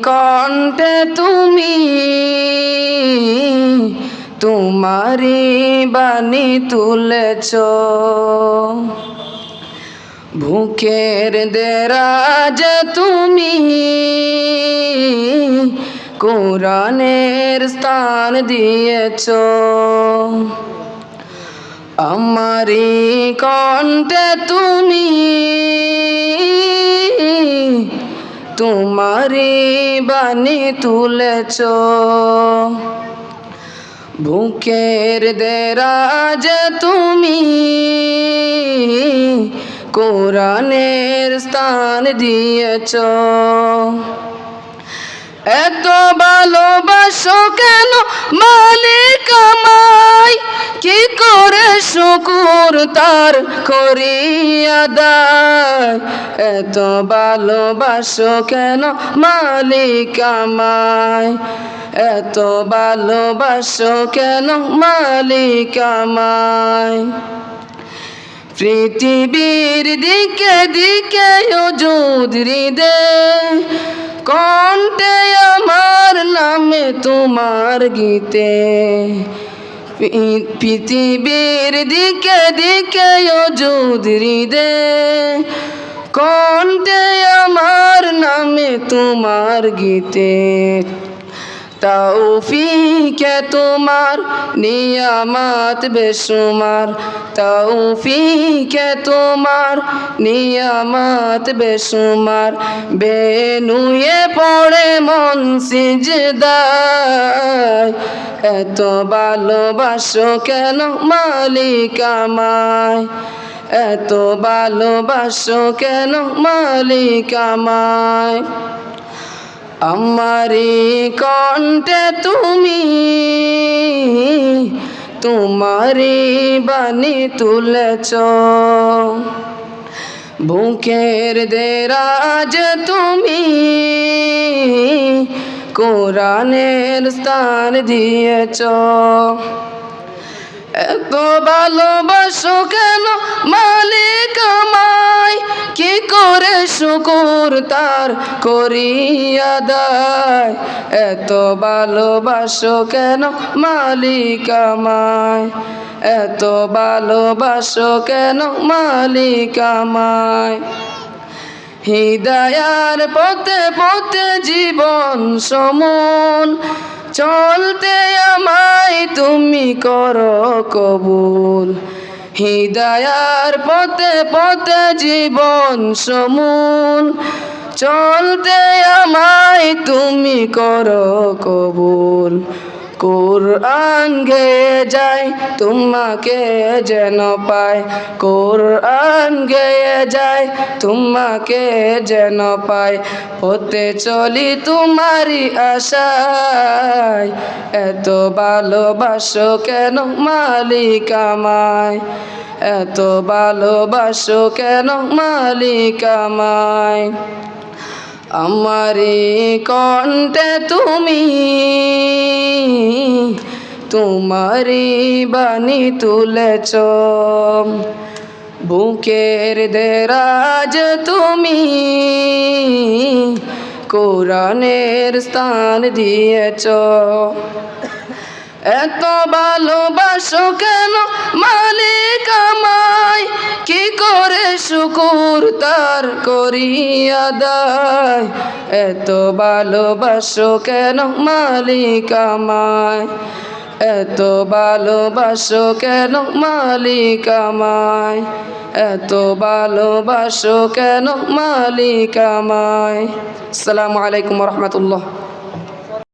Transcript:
কণ্ঠে তুমি তোমারি বাণী তুলেছ, বুকের দেরাজ তুমি কোরআনের স্থান দিয়েছ। আমারি কণ্ঠে তুমি তোমারি বাণী তুলেছ, বুকের দেরাজ তুমি কোরআনের স্থান দিয়েছ। এত ভালোবাসো কেন মালিক আমায়, কি করে শুকুর তার করি আদায়। এত ভালোবাসো কেন মালিক আমায়, এত ভালোবাসো কেন মালিক আমায়। পৃথিবীর দিকে দিকে ওজুদ হৃদে, কণ্ঠে আমার নামে তোমার গীতে। পৃথিবীর দিকে দিকে ওজুদ হৃদে, কণ্ঠে আমার নামে তোমার গীতে। তৌফিকে তোমার নিয়ামত বেশুমার, তৌফিকে তোমার নিয়ামত বেশুমার। বেনুয়ে পড়ে মন সিজদায়, এত ভালোবাসো কেন মালিক আমায়, এত ভালোবাসো কেন মালিক আমায়। আমারি কণ্ঠে তুমি তোমারি বাণী তুলেছ, বুকের দেরাজ তুমি কোরআনের স্থান দিয়েছ। এত ভালোবাসো কেন মালিক আমায়, কি করে শুকুর তার করি আদায়। এত ভালোবাসো কেন মালিক আমায়, এত ভালোবাসো কেন মালিক আমায়। হিদায়ার পথে পথে জীবন সমন, চলতে আমায় তুমি করো কবুল। হিদায়ার পথে পথে জীবন সমন, চলতে আমায় তুমি করো কবুল। কোরআন গেয়ে যায় তোমাকে যেন পায়, কোরআন গেয়ে যায় তোমাকে যেন পায়। পথে চলি তোমারি আশায়, এত ভালোবাসো কেন মালিক আমায়, এত ভালোবাসো কেন মালিক আমায়। আমারি কণ্ঠে তুমি তোমারি বাণী তুলেছ, বুকের দেরাজ তুমি কোরআনের স্থান দিয়েছ। এত ভালোবাসো কেন মালিক আমায়, কি করে শুকুর তার করি আদায়। এত ভালোবাসো কেন মালিক আমায়, এত ভালোবাসো কেন মালিক আমায়, এত ভালোবাসো কেন মালিক আমায়। আসসালামু আলাইকুম ওয়া রাহমাতুল্লাহ।